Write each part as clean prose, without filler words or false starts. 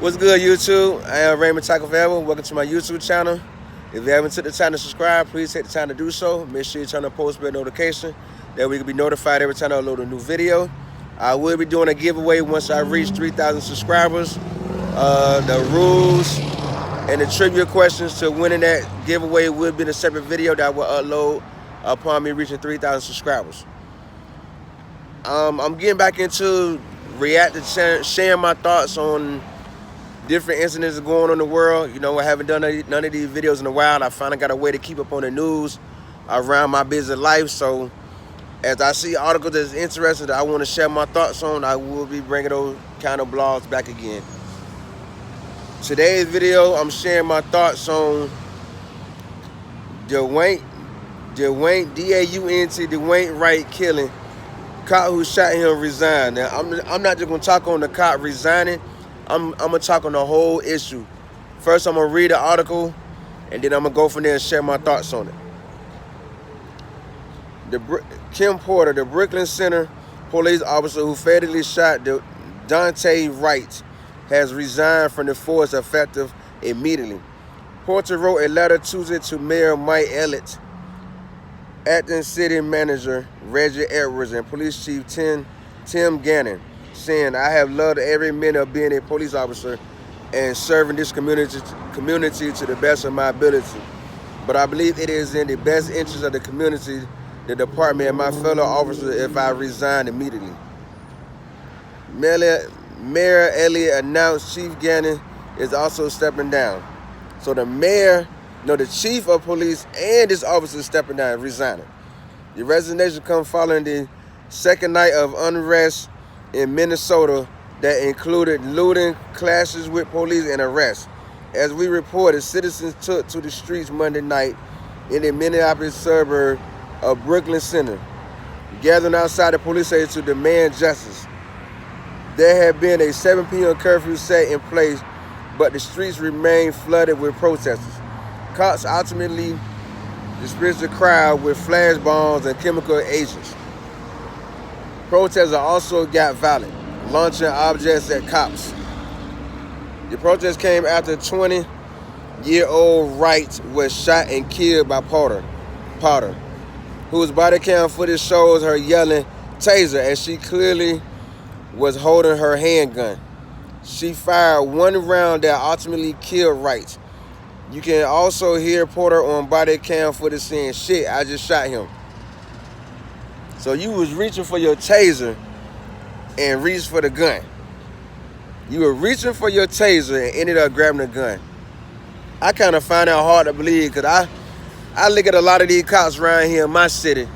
What's good, YouTube? I am Raymond Taco Forever. Welcome to my YouTube channel. If you haven't took the time to subscribe, please take the time to do so. Make sure you turn on post bell notification. That we can be notified every time I upload a new video. I will be doing a giveaway once I reach 3,000 subscribers. The rules and the trivia questions to winning that giveaway will be in a separate video that I will upload upon me reaching 3,000 subscribers. I'm getting back into reacting, sharing my thoughts on different incidents going on in the world. You know, I haven't done none of these videos in a while. I finally got a way to keep up on the news around my busy life. So as I see articles that's interesting that I want to share my thoughts on, I will be bringing those kind of blogs back again. Today's video, I'm sharing my thoughts on Daunte Wright killing. Cop who shot him resigned. Now, I'm not just going to talk on the cop resigning. I'm going to talk on the whole issue. First, I'm going to read the article, and then I'm going to go from there and share my thoughts on it. Kim Porter, the Brooklyn Center police officer who fatally shot Daunte Wright, has resigned from the force effective immediately. Porter wrote a letter Tuesday to Mayor Mike Elliott, acting city manager Reggie Edwards, and police chief Tim Gannon, saying, "I have loved every minute of being a police officer and serving this community to the best of my ability. But I believe it is in the best interest of the community, the department, and my fellow officers if I resign immediately." Mayor Elliott announced Chief Gannon is also stepping down. So the mayor, the chief of police and this officer is stepping down, resigning. The resignation comes following the second night of unrest in Minnesota that included looting, clashes with police, and arrests. As we reported, citizens took to the streets Monday night in the Minneapolis suburb of Brooklyn Center, gathering outside the police station to demand justice. There had been a 7 p.m. curfew set in place, but the streets remained flooded with protesters. Cops ultimately dispersed the crowd with flash bombs and chemical agents. Protesters also got violent, launching objects at cops. The protest came after 20-year-old Wright was shot and killed by Potter, whose body cam footage shows her yelling "taser" as she clearly was holding her handgun. She fired one round that ultimately killed Wright. You can also hear Porter on body cam footage saying, "Shit, I just shot him." So you was reaching for your taser and reached for the gun. You were reaching for your taser and ended up grabbing the gun. I kind of find that hard to believe because I look at a lot of these cops around here in my city.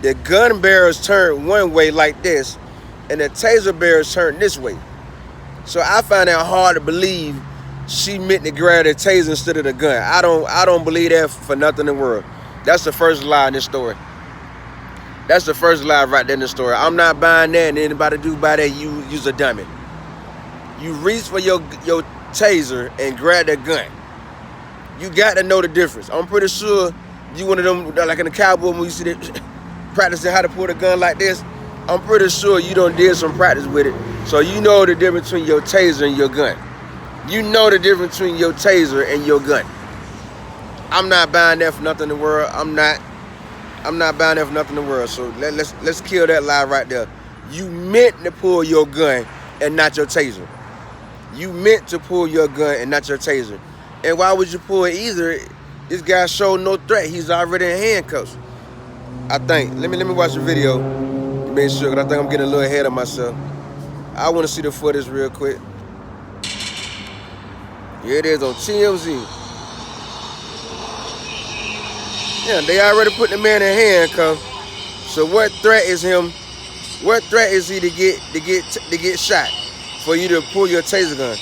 The gun bearers turn one way like this, and the taser bearers turn this way. So I find that hard to believe she meant to grab the taser instead of the gun. I don't believe that for nothing in the world. That's the first lie in this story. That's the first lie right there in the story. I'm not buying that, and anybody do buy that, you's a dummy. You reach for your taser and grab that gun. You got to know the difference. I'm pretty sure you one of them, like in the cowboy when you see them practicing how to pull the gun like this. I'm pretty sure you done did some practice with it. So you know the difference between your taser and your gun. You know the difference between your taser and your gun. I'm not buying that for nothing in the world. I'm not buying that for nothing in the world. So let's kill that lie right there. You meant to pull your gun and not your taser. You meant to pull your gun and not your taser. And why would you pull it either? This guy showed no threat. He's already in handcuffs, I think. Let me watch the video to make sure, because I think I'm getting a little ahead of myself. I want to see the footage real quick. Here it is on TMZ. Yeah, they already put the man in handcuffs. So what threat is him? What threat is he to get shot for you to pull your taser gun?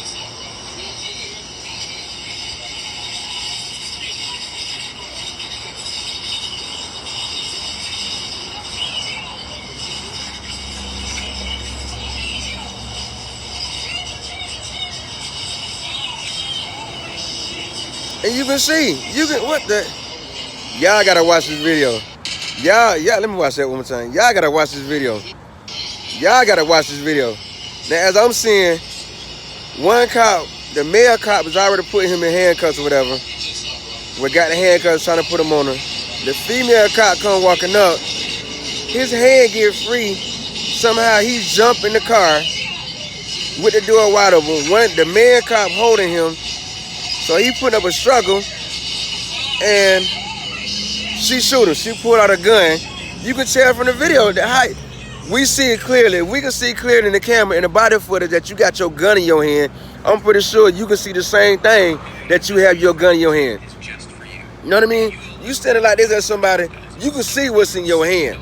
And you can see, what the? Y'all gotta watch this video. Y'all, let me watch that one more time. Y'all gotta watch this video. Y'all gotta watch this video. Now, as I'm seeing, one cop the male cop was already putting him in handcuffs or whatever. We got the handcuffs trying to put him on her. The female cop come walking up. His hand get free. Somehow he jump in the car with the door wide open. The man cop holding him. So he put up a struggle. And she shoot him. She pulled out a gun. You can tell from the video that we see it clearly. We can see clearly in the camera, in the body footage, that you got your gun in your hand. I'm pretty sure you can see the same thing, that you have your gun in your hand. You know what I mean? You standing like this at somebody, you can see what's in your hand.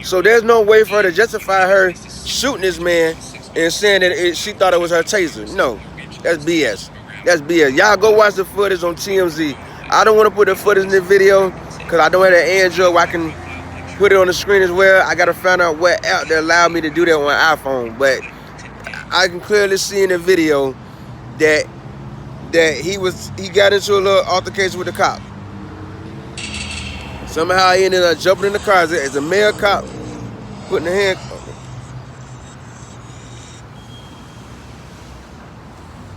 So there's no way for her to justify her shooting this man and saying that she thought it was her taser. No, that's BS. That's BS. Y'all go watch the footage on TMZ. I don't want to put the footage in the video because I don't have an Android where I can put it on the screen as well. I got to find out what app that allowed me to do that on an iPhone. But I can clearly see in the video that he got into a little altercation with the cop. Somehow he ended up jumping in the car as a male cop putting the hand.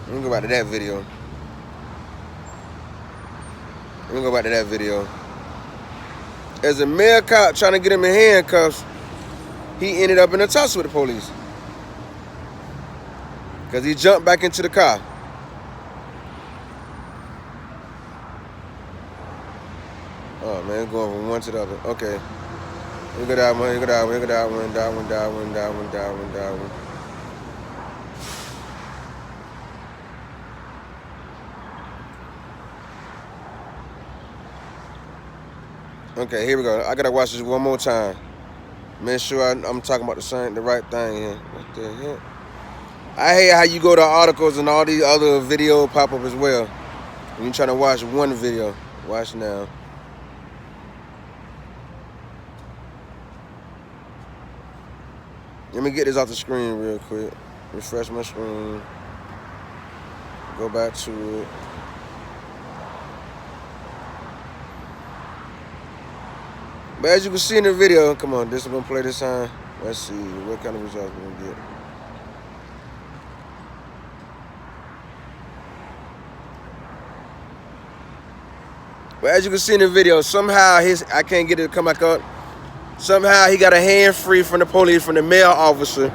Let me go back to that video. As a male cop trying to get him in handcuffs, he ended up in a tussle with the police. Because he jumped back into the car. Oh man, going from one to the other. Okay. Look at that one, look at that one, look at that one, that one, that one, that one, that one, that one. Okay, here we go. I gotta watch this one more time. Make sure I'm talking about the right thing here. What the heck? I hate how you go to articles and all these other videos pop up as well. When you're trying to watch one video. Watch now. Let me get this off the screen real quick. Refresh my screen. Go back to it. But as you can see in the video, come on, this is gonna play this time. Let's see what kind of results we're gonna get. But as you can see in the video, somehow I can't get it to come back up. Somehow he got a hand free from the police, from the male officer.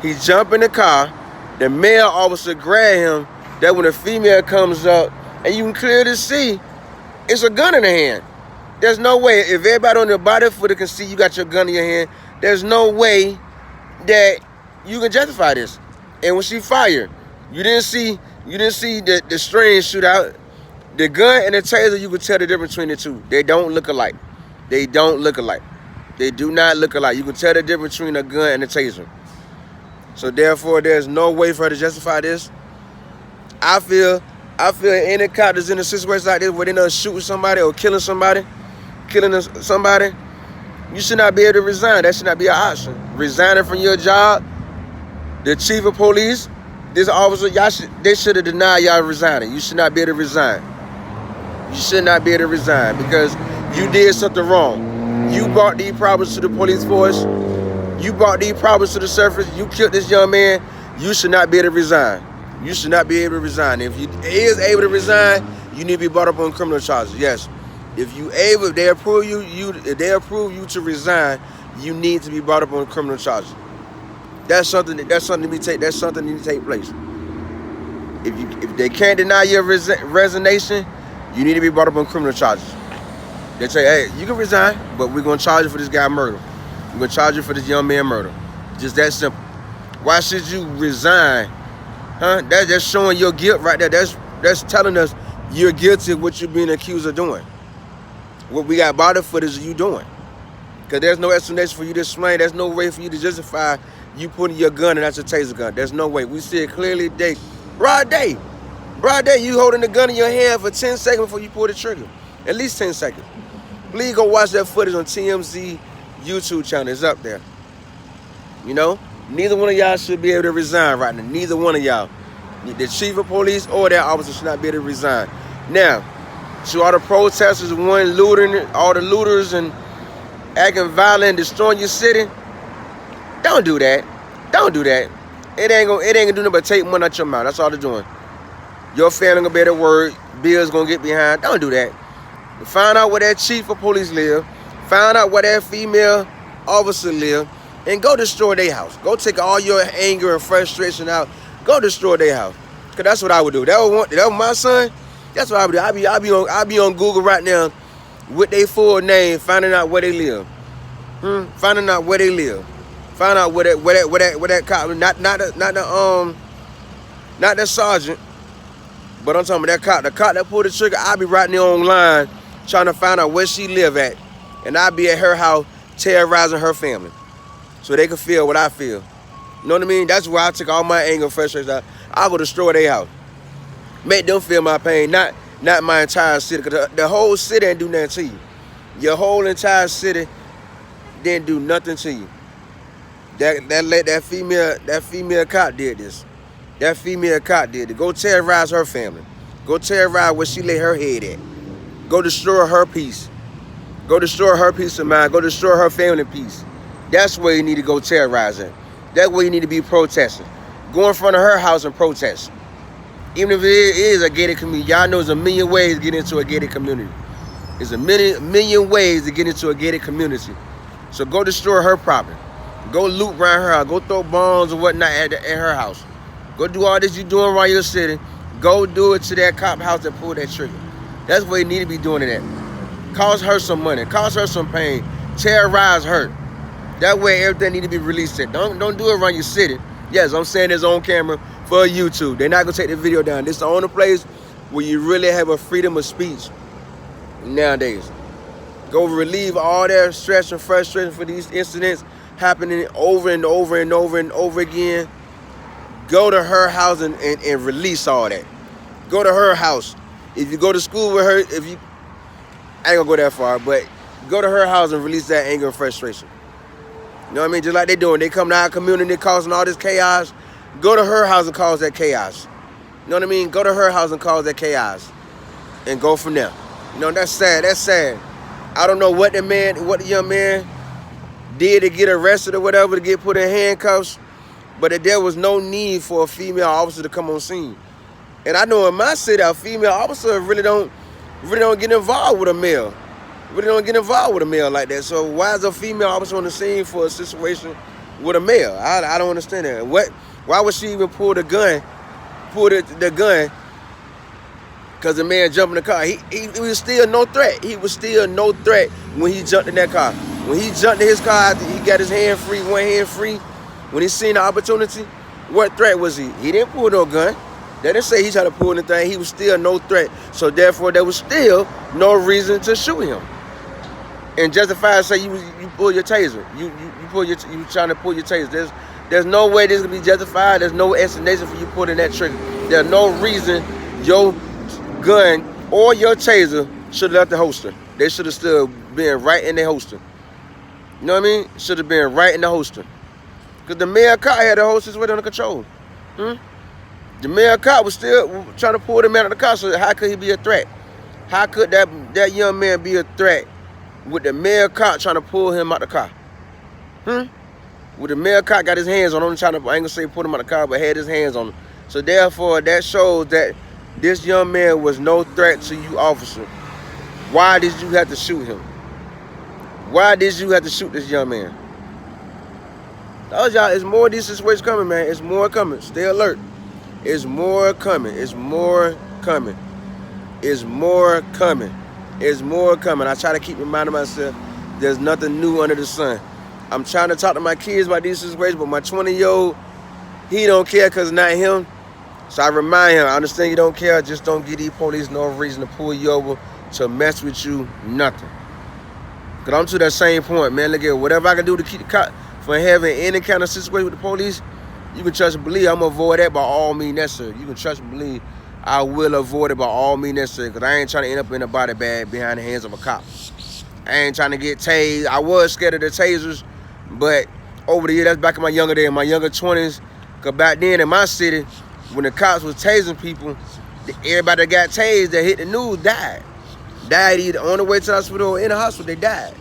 He jumped in the car. The male officer grabbed him. That when the female comes up, and you can clearly see it's a gun in the hand. There's no way, if everybody on the body footage can see you got your gun in your hand, there's no way that you can justify this. And when she fired, you didn't see the string shoot out. The gun and the taser, you could tell the difference between the two. They don't look alike. They don't look alike. They do not look alike. You can tell the difference between a gun and a taser. So therefore, there's no way for her to justify this. I feel any cop that's in a situation like this where they're not shooting somebody or killing somebody, you should not be able to resign. That should not be an option. Resigning from your job, the chief of police, this officer, they should have denied y'all resigning. You should not be able to resign. You should not be able to resign because you did something wrong. You brought these problems to the police force. You brought these problems to the surface. You killed this young man. You should not be able to resign. You should not be able to resign. If you is able to resign, you need to be brought up on criminal charges. Yes. If they approve you to resign, you need to be brought up on criminal charges. That's something that needs to take place. If they can't deny your resignation, you need to be brought up on criminal charges. They say, hey, you can resign, but we're gonna charge you for this guy murder. We're gonna charge you for this young man murder. Just that simple. Why should you resign? Huh? That's just showing your guilt right there. That's telling us you're guilty of what you're being accused of doing. What we got body footage of you doing. Because there's no explanation for you to explain. There's no way for you to justify you putting your gun and that's a taser gun. There's no way. We see it clearly today. Broad day. Broad day, you holding the gun in your hand for 10 seconds before you pull the trigger. At least 10 seconds. Please go watch that footage on TMZ YouTube channel. It's up there. You know? Neither one of y'all should be able to resign right now. Neither one of y'all. The chief of police or that officer should not be able to resign. Now, to all the protesters, all the looters and acting violent, destroying your city, don't do that. Don't do that. It ain't gonna do nothing but take money out your mouth. That's all they're doing. Your family gonna be at work, bills gonna get behind. Don't do that. Find out where that chief of police live. Find out where that female officer live, and go destroy their house. Go take all your anger and frustration out. Go destroy their house. Cause that's what I would do. That was my son. That's what I would do. I be on Google right now with their full name, finding out where they live. Finding out where they live. Find out where that cop, not the sergeant, but I'm talking about that cop. The cop that pulled the trigger, I be right there online trying to find out where she live at, and I be at her house terrorizing her family, so they can feel what I feel. You know what I mean? That's where I took all my anger and frustration out. I go destroy their house, make them feel my pain, not my entire city. Cause the whole city ain't do nothing to you. Your whole entire city didn't do nothing to you. That female cop did this. That female cop did it. Go terrorize her family. Go terrorize where she lay her head at. Go destroy her peace. Go destroy her peace of mind. Go destroy her family peace. That's where you need to go terrorize her. That's where you need to be protesting. Go in front of her house and protest. Even if it is a gated community, y'all know there's a million ways to get into a gated community. There's a million ways to get into a gated community. So go destroy her property. Go loot around her house. Go throw bombs and whatnot at her house. Go do all this you doing around your city. Go do it to that cop house that pulled that trigger. That's where you need to be doing it at. Cost her some money. Cost her some pain. Terrorize her. That way everything need to be released at. Don't do it around your city. Yes, I'm saying this on camera for YouTube. They're not going to take the video down. This is the only place where you really have a freedom of speech nowadays. Go relieve all that stress and frustration for these incidents happening over and over and over and over again. Go to her house and release all that. Go to her house. If you go to school with her, I ain't gonna go that far, but go to her house and release that anger and frustration. You know what I mean? Just like they doing. They come to our community causing all this chaos. Go to her house and cause that chaos. You know what I mean? Go to her house and cause that chaos. And go from there. You know, that's sad. That's sad. I don't know what the young man did to get arrested or whatever, to get put in handcuffs, but there was no need for a female officer to come on scene. And I know in my city, a female officer really don't get involved with a male. Really don't get involved with a male like that. So why is a female officer on the scene for a situation with a male? I don't understand that. Why would she even pull the gun? Because the man jumped in the car. He was still no threat. He was still no threat when he jumped in that car. When he jumped in his car, he got his hand free, one hand free. When he seen the opportunity, what threat was he? He didn't pull no gun. They didn't say he tried to pull anything. He was still no threat. So therefore, there was still no reason to shoot him. And justified say you pull your taser. You trying to pull your taser. There's no way this can be justified. There's no explanation for you pulling that trigger. There's no reason your gun or your taser should have left the holster. They should have still been right in the holster. You know what I mean? Should have been right in the holster. Because the male cop had the holsters right under control. The male cop was still trying to pull the man out of the car, so how could he be a threat? How could that young man be a threat with the male cop trying to pull him out the car? With the male cop got his hands on him, I ain't gonna say put him out the car, but had his hands on him. So therefore, that shows that this young man was no threat to you, officer. Why did you have to shoot him? Why did you have to shoot this young man? Those y'all, it's more of these situations coming, man. It's more coming. Stay alert. It's more coming. It's more coming. It's more coming. It's more coming. I try to keep reminding myself there's nothing new under the sun. I'm trying to talk to my kids about these situations, but my 20-year-old, he don't care because it's not him. So I remind him, I understand you don't care, just don't give these police no reason to pull you over, to mess with you, nothing. Because I'm to that same point, man. Look at whatever I can do to keep the cop from having any kind of situation with the police, you can trust and believe I'm going to avoid that by all means necessary. You can trust and believe I will avoid it by all means necessary, because I ain't trying to end up in a body bag behind the hands of a cop. I ain't trying to get tased. I was scared of the tasers, but over the years, that's back in my younger days, my younger 20s, because back then in my city, when the cops was tasing people, everybody that got tased that hit the news died. Died either on the way to the hospital or in the hospital, they died.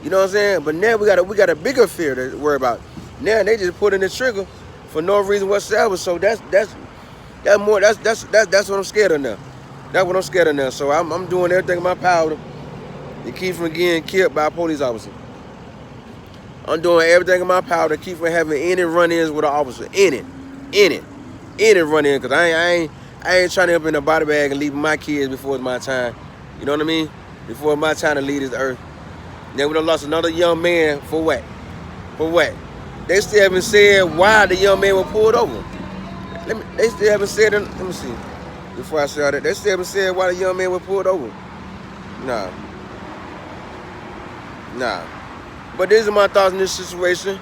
You know what I'm saying? But now we got a bigger fear to worry about. Now they just put in the trigger for no reason whatsoever. So that's That's what I'm scared of now. That's what I'm scared of now. So I'm doing everything in my power to keep from getting killed by a police officer. I'm doing everything in my power to keep from having any run-ins with an officer. Any run-in, because I ain't trying to up in a body bag and leaving my kids before it's my time. You know what I mean? Before it's my time to leave this earth. Then we done lost another young man for what? For what? They still haven't said why the young man was pulled over. They still haven't said, let me see. Before I say all that, they still haven't said why the young man was pulled over. Nah. But these are my thoughts on this situation.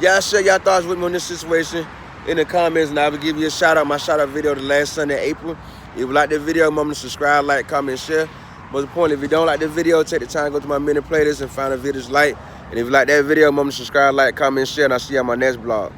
Y'all share y'all thoughts with me on this situation in the comments, and I will give you a shout out. My shout out video the last Sunday, April. If you like the video, remember to subscribe, like, comment, share. Most importantly, if you don't like the video, take the time, go to my mini playlist and find a videos like. And if you like that video, remember to subscribe, like, comment, share, and I'll see you on my next vlog.